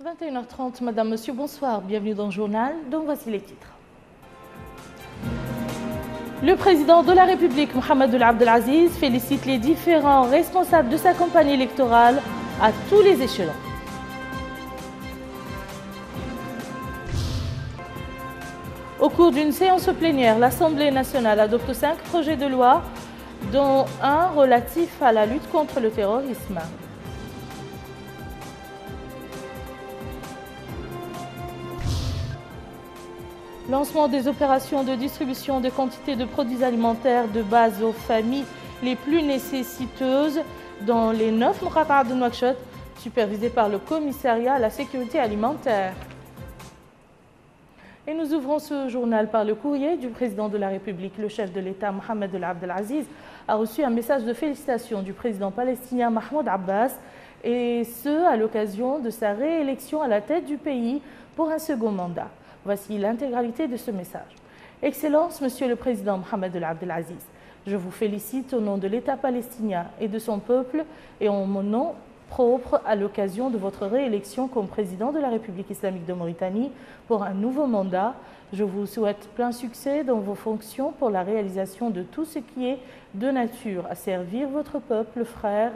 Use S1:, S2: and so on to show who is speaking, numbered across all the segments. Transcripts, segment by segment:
S1: 21h30, Madame, Monsieur, bonsoir. Bienvenue dans le journal. Donc voici les titres. Le président de la République, Mohamed Ould Abdel Aziz, félicite les différents responsables de sa campagne électorale à tous les échelons. Au cours d'une séance plénière, l'Assemblée nationale adopte 5 projets de loi, dont un relatif à la lutte contre le terrorisme. Lancement des opérations de distribution de quantités de produits alimentaires de base aux familles les plus nécessiteuses dans les 9 Mouqata'a de Nouakchott, supervisés par le commissariat à la sécurité alimentaire. Et nous ouvrons ce journal par le courrier du président de la République. Le chef de l'État, Mohamed Ould Abdel Aziz, a reçu un message de félicitations du président palestinien Mahmoud Abbas, et ce, à l'occasion de sa réélection à la tête du pays pour un second mandat. Voici l'intégralité de ce message. Excellence, Monsieur le Président Mohamed Ould Abdel Aziz, je vous félicite au nom de l'État palestinien et de son peuple et en mon nom propre à l'occasion de votre réélection comme Président de la République islamique de Mauritanie pour un nouveau mandat. Je vous souhaite plein succès dans vos fonctions pour la réalisation de tout ce qui est de nature à servir votre peuple frère,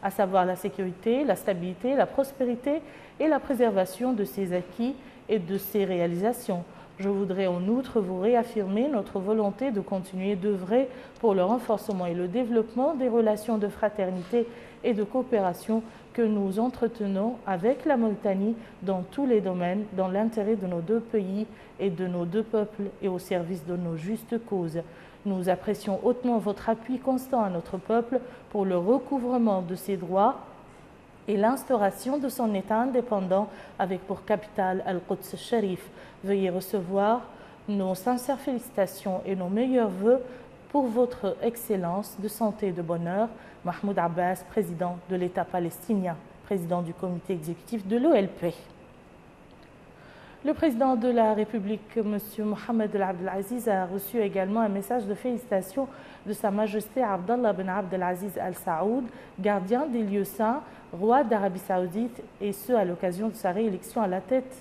S1: à savoir la sécurité, la stabilité, la prospérité et la préservation de ses acquis et de ses réalisations. Je voudrais en outre vous réaffirmer notre volonté de continuer d'œuvrer pour le renforcement et le développement des relations de fraternité et de coopération que nous entretenons avec la Mauritanie dans tous les domaines, dans l'intérêt de nos deux pays et de nos deux peuples et au service de nos justes causes. Nous apprécions hautement votre appui constant à notre peuple pour le recouvrement de ses droits et l'instauration de son État indépendant avec pour capitale Al-Quds Sharif. Veuillez recevoir nos sincères félicitations et nos meilleurs vœux pour votre excellence de santé et de bonheur. Mahmoud Abbas, président de l'État palestinien, président du comité exécutif de l'OLP. Le président de la République, M. Mohamed Ould Abdel Aziz, a reçu également un message de félicitations de Sa Majesté Abdallah Ben Abdel Aziz Al Saoud, gardien des lieux saints, roi d'Arabie Saoudite, et ce à l'occasion de sa réélection à la tête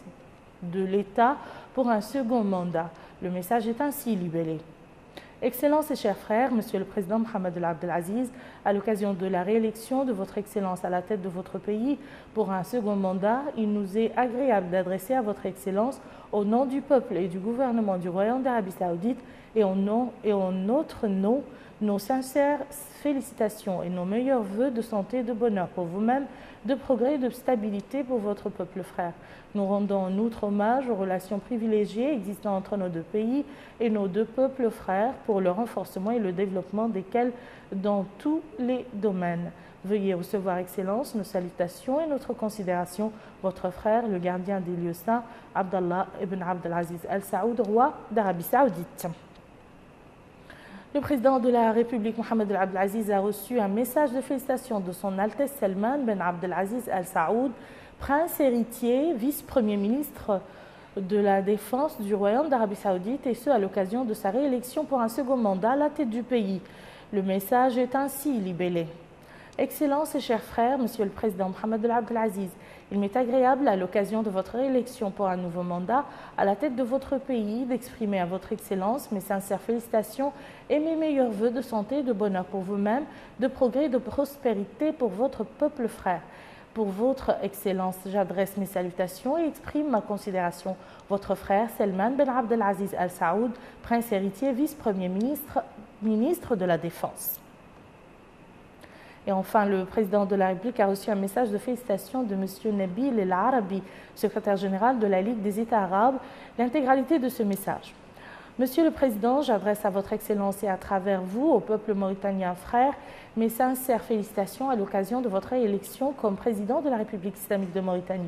S1: de l'État pour un second mandat. Le message est ainsi libellé. Excellences et chers frères, Monsieur le Président Mohamed Ould Abdel Aziz, à l'occasion de la réélection de votre Excellence à la tête de votre pays pour un second mandat, il nous est agréable d'adresser à votre Excellence, au nom du peuple et du gouvernement du Royaume d'Arabie Saoudite et en notre nom, nos sincères félicitations et nos meilleurs vœux de santé et de bonheur pour vous-même, de progrès et de stabilité pour votre peuple frère. Nous rendons en outre hommage aux relations privilégiées existant entre nos deux pays et nos deux peuples frères pour le renforcement et le développement desquels dans tous les domaines. Veuillez recevoir, Excellence, nos salutations et notre considération. Votre frère, le gardien des lieux saints, Abdallah ibn Abdel Aziz Al Saoud, roi d'Arabie Saoudite. Le président de la République, Mohamed Ould Abdel Aziz, a reçu un message de félicitations de son Altesse Salman Ben Abdel Aziz Al Saoud, prince héritier, vice-premier ministre de la Défense du Royaume d'Arabie Saoudite, et ce à l'occasion de sa réélection pour un second mandat à la tête du pays. Le message est ainsi libellé. Excellences et chers frères, Monsieur le Président Mohamed Ould Abdel Aziz, il m'est agréable à l'occasion de votre réélection pour un nouveau mandat à la tête de votre pays d'exprimer à votre Excellence mes sincères félicitations et mes meilleurs vœux de santé et de bonheur pour vous-même, de progrès et de prospérité pour votre peuple frère. Pour votre Excellence, j'adresse mes salutations et exprime ma considération. Votre frère Salman Ben Abdel Aziz Al Saoud, prince héritier, vice-premier ministre de la Défense. Et enfin, le président de la République a reçu un message de félicitations de M. Nabil El Arabi, secrétaire général de la Ligue des États arabes. L'intégralité de ce message. Monsieur le Président, j'adresse à votre Excellence et à travers vous, au peuple mauritanien frère, mes sincères félicitations à l'occasion de votre réélection comme président de la République islamique de Mauritanie.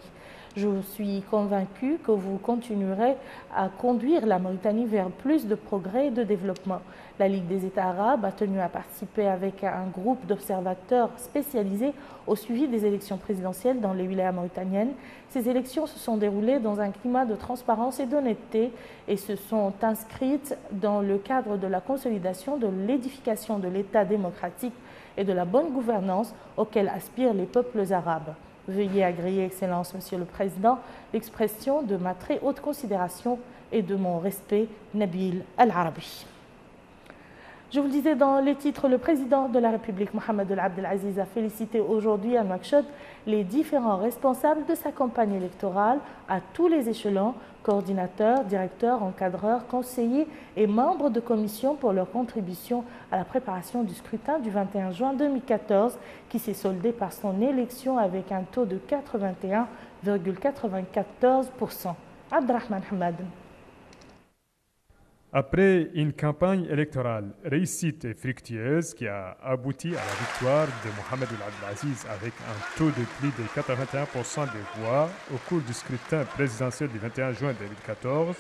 S1: Je suis convaincu que vous continuerez à conduire la Mauritanie vers plus de progrès et de développement. La Ligue des États arabes a tenu à participer avec un groupe d'observateurs spécialisés au suivi des élections présidentielles dans les wilayas mauritaniennes. Ces élections se sont déroulées dans un climat de transparence et d'honnêteté et se sont inscrites dans le cadre de la consolidation de l'édification de l'État démocratique et de la bonne gouvernance auquel aspirent les peuples arabes. Veuillez agréer, Excellence, Monsieur le Président, l'expression de ma très haute considération et de mon respect, Nabil Al-Arabi. Je vous le disais dans les titres, le président de la République, Mohamed Abdelaziz, a félicité aujourd'hui à Nouakchott les différents responsables de sa campagne électorale à tous les échelons, coordinateurs, directeurs, encadreurs, conseillers et membres de commission pour leur contribution à la préparation du scrutin du 21 juin 2014 qui s'est soldé par son élection avec un taux de 81,94%. Abdrahman Hamad.
S2: Après une campagne électorale réussite et fructueuse qui a abouti à la victoire de Mohamed Abdelaziz avec un taux de plus de 81% des voix au cours du scrutin présidentiel du 21 juin 2014,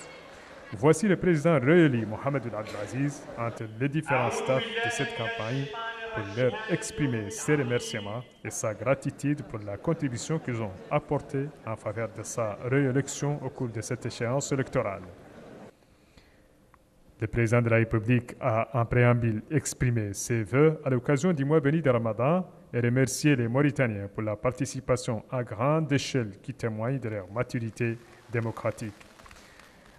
S2: voici le président réélu Mohamed Abdelaziz entre les différents staffs de cette campagne pour leur exprimer ses remerciements et sa gratitude pour la contribution qu'ils ont apportée en faveur de sa réélection au cours de cette échéance électorale. Le président de la République a en préambule exprimé ses vœux à l'occasion du mois béni de Ramadan et remercié les Mauritaniens pour la participation à grande échelle qui témoigne de leur maturité démocratique.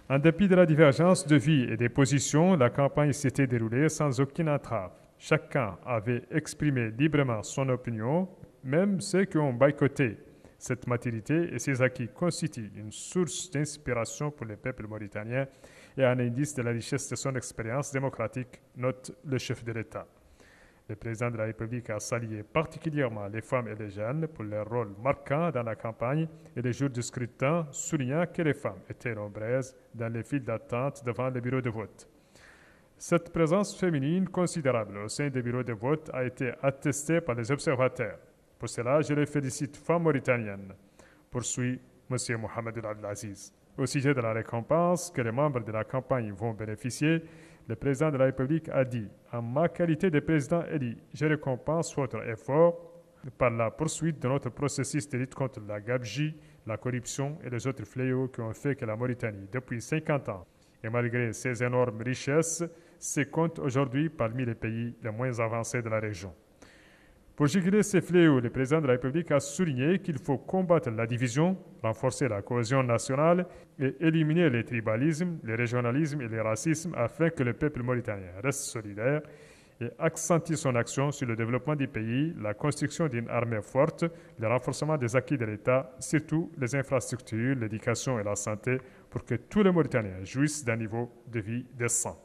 S2: En dépit de la divergence de vie et des positions, la campagne s'était déroulée sans aucune entrave. Chacun avait exprimé librement son opinion, même ceux qui ont boycotté. Cette maturité et ses acquis constituent une source d'inspiration pour le peuple mauritanien et un indice de la richesse de son expérience démocratique, note le chef de l'État. Le président de la République a salué particulièrement les femmes et les jeunes pour leur rôle marquant dans la campagne et les jours du scrutin, soulignant que les femmes étaient nombreuses dans les files d'attente devant les bureaux de vote. Cette présence féminine considérable au sein des bureaux de vote a été attestée par les observateurs. Pour cela, je les félicite, femmes mauritaniennes, poursuit M. Mohamed Abdelaziz. Au sujet de la récompense que les membres de la campagne vont bénéficier, le président de la République a dit « En ma qualité de président élu, je récompense votre effort par la poursuite de notre processus de lutte contre la gabegie, la corruption et les autres fléaux qui ont fait que la Mauritanie, depuis 50 ans, et malgré ses énormes richesses, se compte aujourd'hui parmi les pays les moins avancés de la région. » Pour juguler ces fléaux, le président de la République a souligné qu'il faut combattre la division, renforcer la cohésion nationale et éliminer les tribalismes, les régionalismes et les racismes afin que le peuple mauritanien reste solidaire et accentue son action sur le développement du pays, la construction d'une armée forte, le renforcement des acquis de l'État, surtout les infrastructures, l'éducation et la santé pour que tous les Mauritaniens jouissent d'un niveau de vie décent.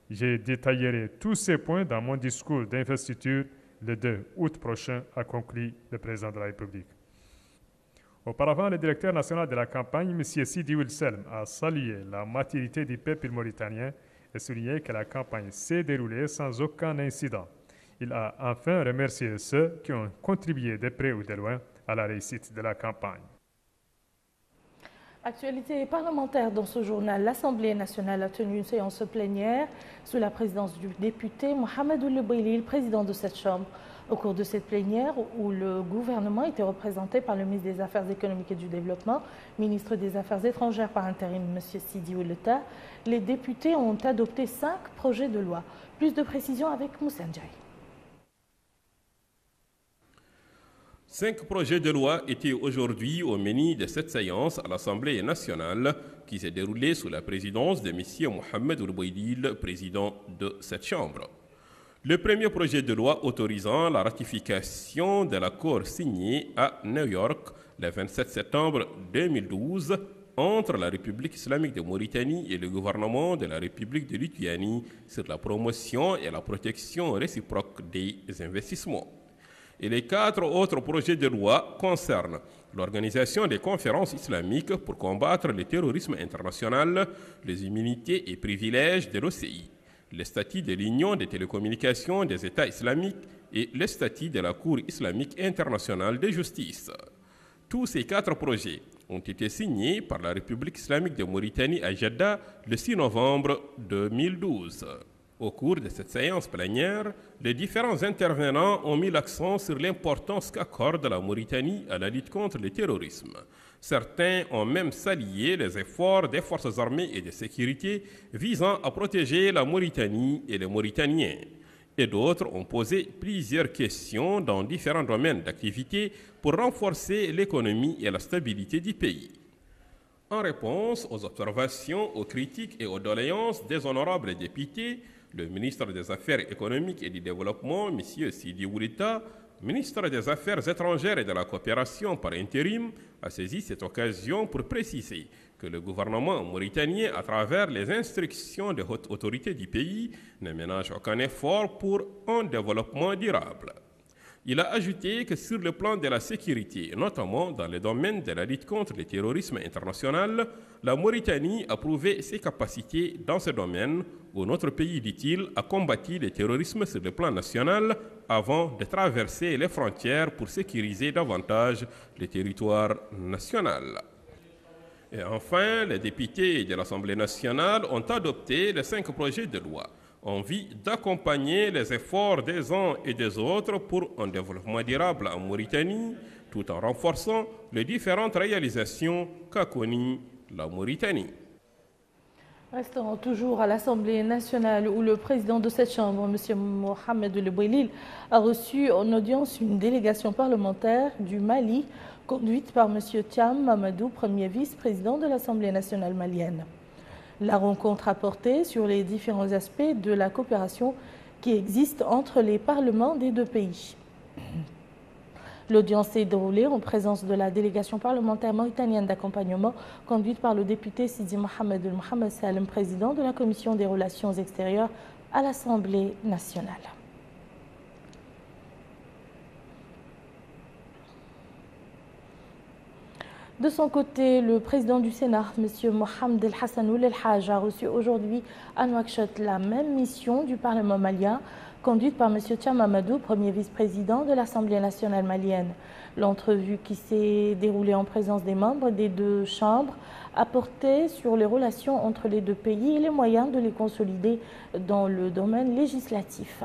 S2: J'ai détaillé tous ces points dans mon discours d'investiture le 2 août prochain, a conclu le président de la République. Auparavant, le directeur national de la campagne, M. Sidi Wilselm, a salué la maturité du peuple mauritanien et souligné que la campagne s'est déroulée sans aucun incident. Il a enfin remercié ceux qui ont contribué de près ou de loin à la réussite de la campagne.
S1: Actualité parlementaire dans ce journal, l'Assemblée nationale a tenu une séance plénière sous la présidence du député Mohamed Ould-Boilil, président de cette chambre. Au cours de cette plénière, où le gouvernement était représenté par le ministre des Affaires économiques et du Développement, ministre des Affaires étrangères par intérim, M. Sidi Ould, les députés ont adopté 5 projets de loi. Plus de précisions avec Moussa Ndiaye.
S3: 5 projets de loi étaient aujourd'hui au menu de cette séance à l'Assemblée nationale qui s'est déroulée sous la présidence de M. Mohamed Ould-Boilil, président de cette Chambre. Le premier projet de loi autorisant la ratification de l'accord signé à New York le 27 septembre 2012 entre la République islamique de Mauritanie et le gouvernement de la République de Lituanie sur la promotion et la protection réciproque des investissements. Et les 4 autres projets de loi concernent l'organisation des conférences islamiques pour combattre le terrorisme international, les immunités et privilèges de l'OCI, le statut de l'Union des télécommunications des États islamiques et le statut de la Cour islamique internationale de justice. Tous ces 4 projets ont été signés par la République islamique de Mauritanie à Jeddah le 6 novembre 2012. Au cours de cette séance plénière, les différents intervenants ont mis l'accent sur l'importance qu'accorde la Mauritanie à la lutte contre le terrorisme. Certains ont même salué les efforts des forces armées et de sécurité visant à protéger la Mauritanie et les Mauritaniens. et d'autres ont posé plusieurs questions dans différents domaines d'activité pour renforcer l'économie et la stabilité du pays. En réponse aux observations, aux critiques et aux doléances des honorables députés, le ministre des Affaires économiques et du Développement, M. Sidi Oulita, ministre des Affaires étrangères et de la coopération par intérim, a saisi cette occasion pour préciser que le gouvernement mauritanien, à travers les instructions des hautes autorités du pays, ne ménage aucun effort pour un développement durable. Il a ajouté que sur le plan de la sécurité, notamment dans le domaine de la lutte contre le terrorisme international, la Mauritanie a prouvé ses capacités dans ce domaine où notre pays, dit-il, a combattu le terrorisme sur le plan national avant de traverser les frontières pour sécuriser davantage le territoire national. Et enfin, les députés de l'Assemblée nationale ont adopté les 5 projets de loi en vue d'accompagner les efforts des uns et des autres pour un développement durable en Mauritanie, tout en renforçant les différentes réalisations qu'a connues la Mauritanie.
S1: Restons toujours à l'Assemblée nationale où le président de cette chambre, M. Mohamed Ould Bouilhil, a reçu en audience une délégation parlementaire du Mali conduite par M. Thiam Mamadou, premier vice-président de l'Assemblée nationale malienne. La rencontre a porté sur les différents aspects de la coopération qui existe entre les parlements des deux pays. L'audience s'est déroulée en présence de la délégation parlementaire mauritanienne d'accompagnement conduite par le député Sidi Mohamed Mohamed Salem, président de la Commission des relations extérieures à l'Assemblée nationale. De son côté, le président du Sénat, M. Mohamed El Hassan Ould El Haj, a reçu aujourd'hui à Nouakchott la même mission du Parlement malien, conduite par M. Thiam Mamadou, premier vice-président de l'Assemblée nationale malienne. L'entrevue qui s'est déroulée en présence des membres des deux chambres a porté sur les relations entre les deux pays et les moyens de les consolider dans le domaine législatif.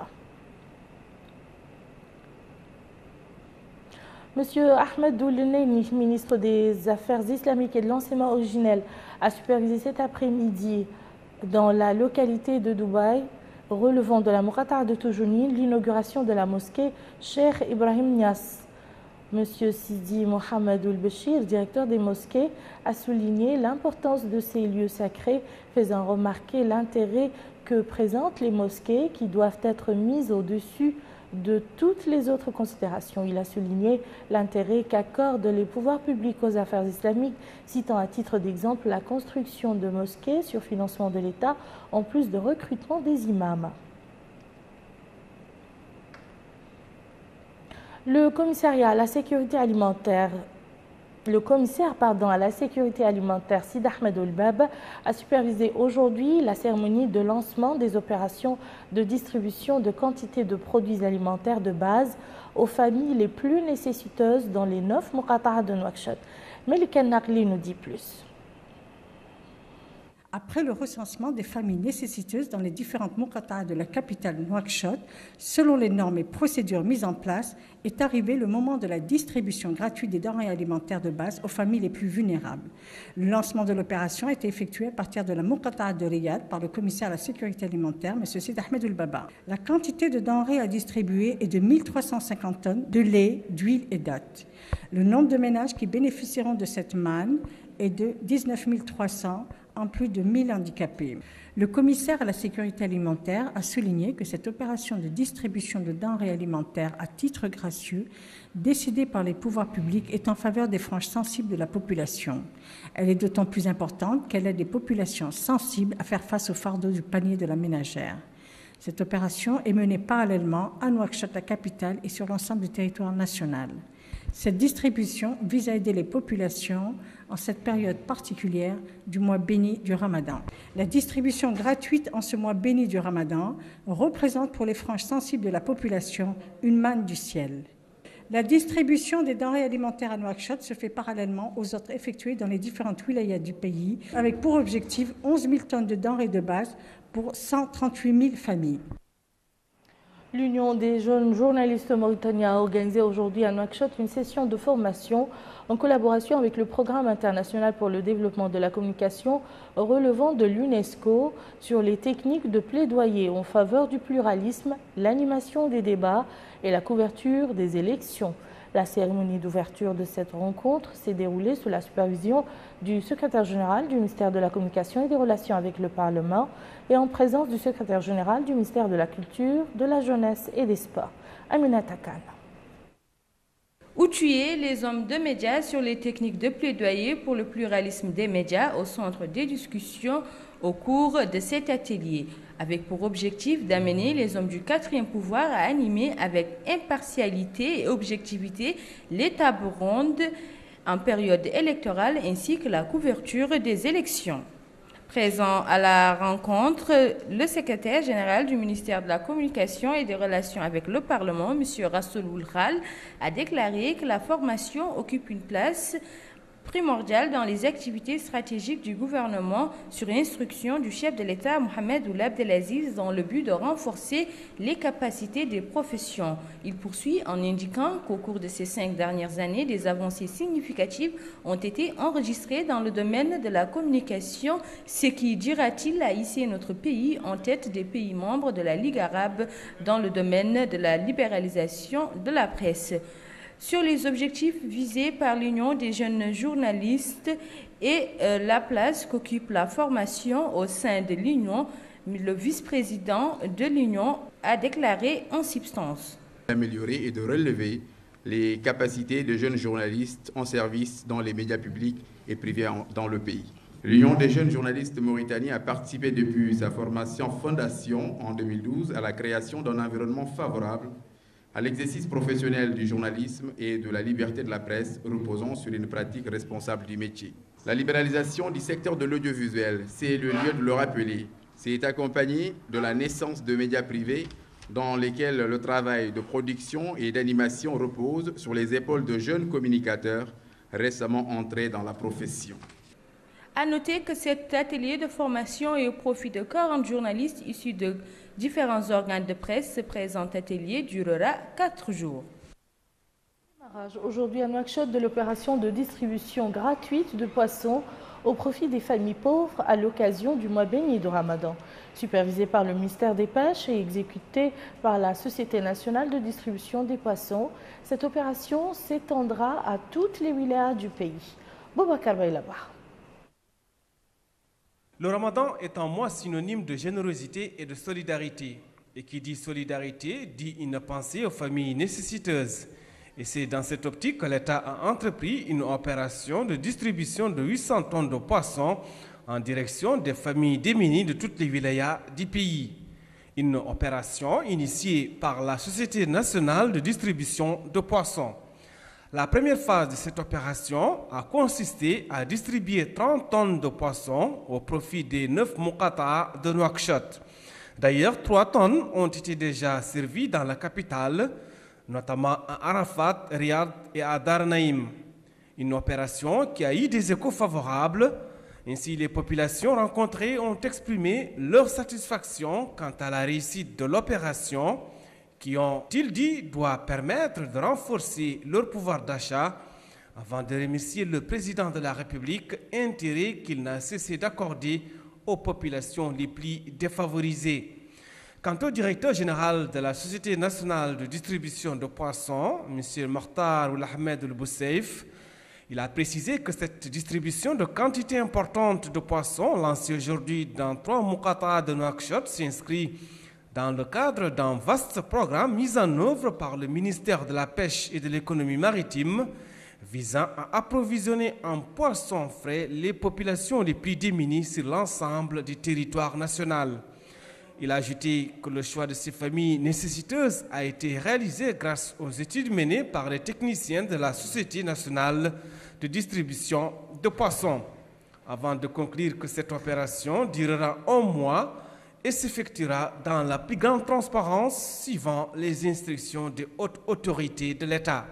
S1: Monsieur Ahmed Ould Neyni, ministre des Affaires islamiques et de l'enseignement originel, a supervisé cet après-midi dans la localité de Dubaï, relevant de la Muqata'a de Toujouni, l'inauguration de la mosquée Cheikh Ibrahim Niass. Monsieur Sidi Mohamed Ould Béchir, directeur des mosquées, a souligné l'importance de ces lieux sacrés, faisant remarquer l'intérêt que présentent les mosquées qui doivent être mises au-dessus de toutes les autres considérations. Il a souligné l'intérêt qu'accordent les pouvoirs publics aux affaires islamiques, citant à titre d'exemple la construction de mosquées sur financement de l'État, en plus de recrutement des imams. Le commissaire à la sécurité alimentaire, Sid Ahmed Ould Bab, a supervisé aujourd'hui la cérémonie de lancement des opérations de distribution de quantités de produits alimentaires de base aux familles les plus nécessiteuses dans les 9 Muqata'a de Nouakchott. Mais le Kanakli nous dit plus.
S4: Après le recensement des familles nécessiteuses dans les différentes Muqata'a de la capitale Nouakchott, selon les normes et procédures mises en place, est arrivé le moment de la distribution gratuite des denrées alimentaires de base aux familles les plus vulnérables. Le lancement de l'opération a été effectué à partir de la Muqata'a de Riyad par le commissaire à la sécurité alimentaire, M. Sid Ahmed Ould Baba. La quantité de denrées à distribuer est de 1350 tonnes de lait, d'huile et dattes. Le nombre de ménages qui bénéficieront de cette manne est de 19 300, en plus de 1000 handicapés. Le commissaire à la sécurité alimentaire a souligné que cette opération de distribution de denrées alimentaires à titre gracieux, décidée par les pouvoirs publics, est en faveur des franges sensibles de la population. Elle est d'autant plus importante qu'elle aide les populations sensibles à faire face au fardeau du panier de la ménagère. Cette opération est menée parallèlement à Nouakchott, la capitale, et sur l'ensemble du territoire national. Cette distribution vise à aider les populations en cette période particulière du mois béni du Ramadan. La distribution gratuite en ce mois béni du Ramadan représente pour les franges sensibles de la population une manne du ciel. La distribution des denrées alimentaires à Nouakchott se fait parallèlement aux autres effectuées dans les différentes wilayas du pays, avec pour objectif 11 000 tonnes de denrées de base pour 138 000 familles.
S1: L'Union des jeunes journalistes mauritaniens a organisé aujourd'hui à Nouakchott une session de formation en collaboration avec le Programme international pour le développement de la communication relevant de l'UNESCO sur les techniques de plaidoyer en faveur du pluralisme, l'animation des débats et la couverture des élections. La cérémonie d'ouverture de cette rencontre s'est déroulée sous la supervision du secrétaire général du ministère de la Communication et des Relations avec le Parlement et en présence du secrétaire général du ministère de la Culture, de la Jeunesse et des Sports, Aminata Khan.
S5: Outiller les hommes de médias sur les techniques de plaidoyer pour le pluralisme des médias au centre des discussions au cours de cet atelier, avec pour objectif d'amener les hommes du quatrième pouvoir à animer avec impartialité et objectivité les tables rondes en période électorale ainsi que la couverture des élections. Présent à la rencontre, le secrétaire général du ministère de la Communication et des Relations avec le Parlement, M. Rassouloul Khal, a déclaré que la formation occupe une place primordiale dans les activités stratégiques du gouvernement sur instruction du chef de l'État Mohamed Ould Abdelaziz dans le but de renforcer les capacités des professions. Il poursuit en indiquant qu'au cours de ces 5 dernières années, des avancées significatives ont été enregistrées dans le domaine de la communication, ce qui, dira-t-il, a hissé notre pays en tête des pays membres de la Ligue arabe dans le domaine de la libéralisation de la presse. Sur les objectifs visés par l'Union des jeunes journalistes et la place qu'occupe la formation au sein de l'Union, le vice-président de l'Union a déclaré en substance.
S6: D'améliorer et de relever les capacités de jeunes journalistes en service dans les médias publics et privés dans le pays. L'Union des jeunes journalistes mauritaniens a participé depuis sa formation fondation en 2012 à la création d'un environnement favorable à l'exercice professionnel du journalisme et de la liberté de la presse reposant sur une pratique responsable du métier. La libéralisation du secteur de l'audiovisuel, c'est le lieu de le rappeler, c'est accompagné de la naissance de médias privés dans lesquels le travail de production et d'animation repose sur les épaules de jeunes communicateurs récemment entrés dans la profession.
S5: À noter que cet atelier de formation est au profit de 40 journalistes issus de différents organes de presse. Ce présent atelier durera 4 jours.
S1: Aujourd'hui à Nouakchott de l'opération de distribution gratuite de poissons au profit des familles pauvres à l'occasion du mois béni de Ramadan. Supervisée par le ministère des Pêches et exécutée par la Société nationale de distribution des poissons, cette opération s'étendra à toutes les wilayas du pays. Boubacar Baylaba.
S7: Le Ramadan est un mois synonyme de générosité et de solidarité. Et qui dit solidarité dit une pensée aux familles nécessiteuses. Et c'est dans cette optique que l'État a entrepris une opération de distribution de 800 tonnes de poissons en direction des familles démunies de toutes les wilayas du pays. Une opération initiée par la Société nationale de distribution de poissons. La première phase de cette opération a consisté à distribuer 30 tonnes de poissons au profit des 9 Muqata de Nouakchott. D'ailleurs, 3 tonnes ont été déjà servies dans la capitale, notamment à Arafat, Riyad et à Dar Naïm. Une opération qui a eu des échos favorables. Ainsi, les populations rencontrées ont exprimé leur satisfaction quant à la réussite de l'opération, qui, ont-ils dit, doit permettre de renforcer leur pouvoir d'achat, avant de remercier le président de la République, intérêt qu'il n'a cessé d'accorder aux populations les plus défavorisées. Quant au directeur général de la Société nationale de distribution de poissons, M. Mokhtar Ould Ahmed El Bousseif, il a précisé que cette distribution de quantités importantes de poissons lancée aujourd'hui dans 3 Muqata de Nouakchott s'inscrit dans le cadre d'un vaste programme mis en œuvre par le ministère de la Pêche et de l'Économie maritime visant à approvisionner en poissons frais les populations les plus démunies sur l'ensemble du territoire national. Il a ajouté que le choix de ces familles nécessiteuses a été réalisé grâce aux études menées par les techniciens de la Société nationale de distribution de poissons. Avant de conclure que cette opération durera 1 mois et s'effectuera dans la plus grande transparence suivant les instructions des hautes autorités de l'État.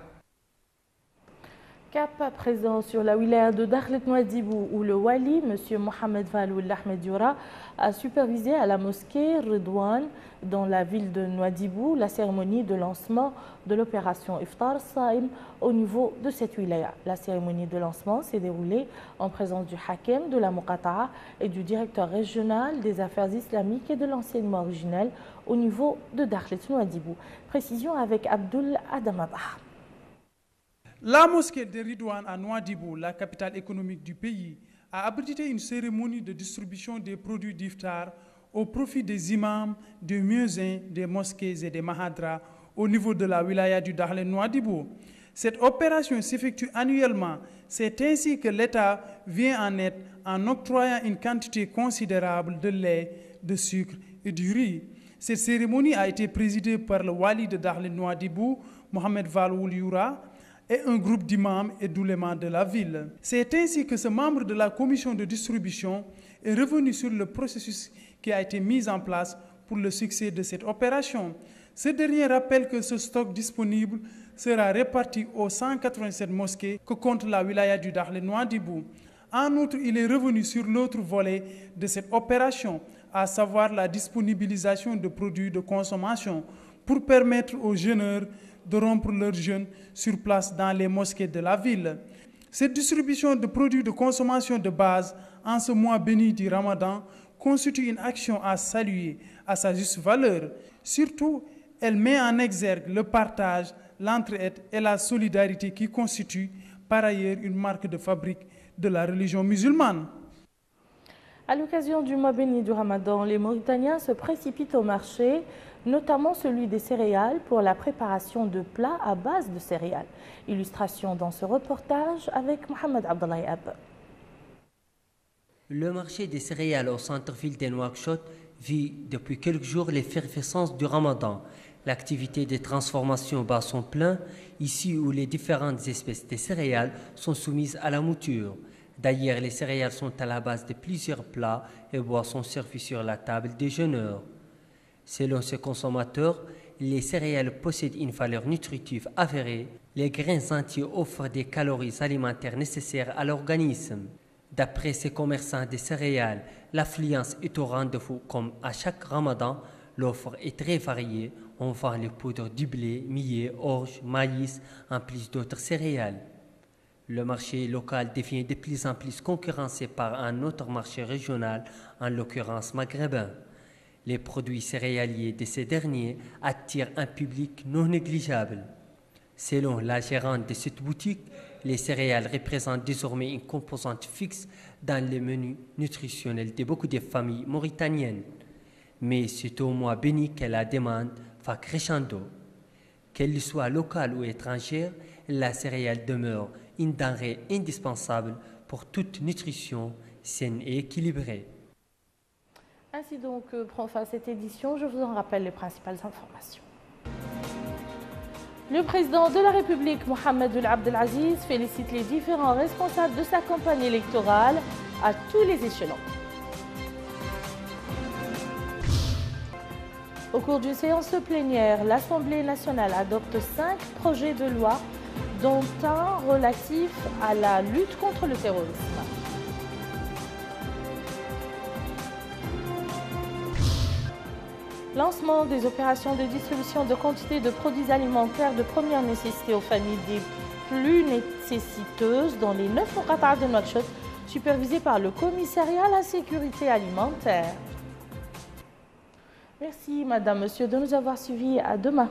S1: Cap à présent sur la wilaya de Dakhlet Nouadhibou où le wali, M. Mohamed Valoul Ahmed Youra, a supervisé à la mosquée Redouane dans la ville de Nouadhibou la cérémonie de lancement de l'opération Iftar Saïm au niveau de cette wilaya. La cérémonie de lancement s'est déroulée en présence du hakem de la Muqata'a et du directeur régional des affaires islamiques et de l'enseignement originel au niveau de Dakhlet Nouadhibou. Précision avec Abdoul Adamabah.
S8: La mosquée de Redouane à Nouadhibou, la capitale économique du pays, a abrité une cérémonie de distribution des produits d'iftar au profit des imams, des muezzins, des mosquées et des mahadras au niveau de la wilaya du Dakhlet Nouadhibou. Cette opération s'effectue annuellement. C'est ainsi que l'État vient en aide en octroyant une quantité considérable de lait, de sucre et du riz. Cette cérémonie a été présidée par le wali de Dakhlet Nouadhibou, Mohamed Valoul Youra, et un groupe d'imams et d'oulémas de la ville. C'est ainsi que ce membre de la commission de distribution est revenu sur le processus qui a été mis en place pour le succès de cette opération. Ce dernier rappelle que ce stock disponible sera réparti aux 187 mosquées que compte la wilaya du Dakhlet Nouadhibou. En outre, il est revenu sur l'autre volet de cette opération, à savoir la disponibilisation de produits de consommation pour permettre aux jeûneurs de rompre leur jeûne sur place dans les mosquées de la ville. Cette distribution de produits de consommation de base en ce mois béni du Ramadan constitue une action à saluer à sa juste valeur. Surtout, elle met en exergue le partage, l'entraide et la solidarité qui constituent par ailleurs une marque de fabrique de la religion musulmane.
S1: À l'occasion du mois béni du Ramadan, les Mauritaniens se précipitent au marché, notamment celui des céréales pour la préparation de plats à base de céréales. Illustration dans ce reportage avec Mohamed Abdallahi Ab.
S9: Le marché des céréales au centre-ville de Nouakchott vit depuis quelques jours l'effervescence du Ramadan. L'activité de transformation bat son plein, ici où les différentes espèces de céréales sont soumises à la mouture. D'ailleurs, les céréales sont à la base de plusieurs plats et boissons servis sur la table des jeûneurs. Selon ces consommateurs, les céréales possèdent une valeur nutritive avérée. Les grains entiers offrent des calories alimentaires nécessaires à l'organisme. D'après ces commerçants de céréales, l'affluence est au rendez-vous comme à chaque Ramadan. L'offre est très variée. On vend les poudres du blé, millet, orge, maïs, en plus d'autres céréales. Le marché local devient de plus en plus concurrencé par un autre marché régional, en l'occurrence maghrébin. Les produits céréaliers de ces derniers attirent un public non négligeable. Selon la gérante de cette boutique, les céréales représentent désormais une composante fixe dans les menus nutritionnels de beaucoup de familles mauritaniennes. Mais c'est au mois béni que la demande va crescendo. Qu'elle soit locale ou étrangère, la céréale demeure une denrée indispensable pour toute nutrition saine et équilibrée.
S1: Ainsi donc prend fin cette édition. Je vous en rappelle les principales informations. Le président de la République, Mohamed Abdel Aziz, félicite les différents responsables de sa campagne électorale à tous les échelons. Au cours d'une séance plénière, l'Assemblée nationale adopte 5 projets de loi, dont un relatif à la lutte contre le terrorisme. Lancement des opérations de distribution de quantités de produits alimentaires de première nécessité aux familles des plus nécessiteuses dans les 9 Muqata'a de Nouakchott, supervisé par le commissariat à la sécurité alimentaire. Merci, madame, monsieur, de nous avoir suivis. À demain.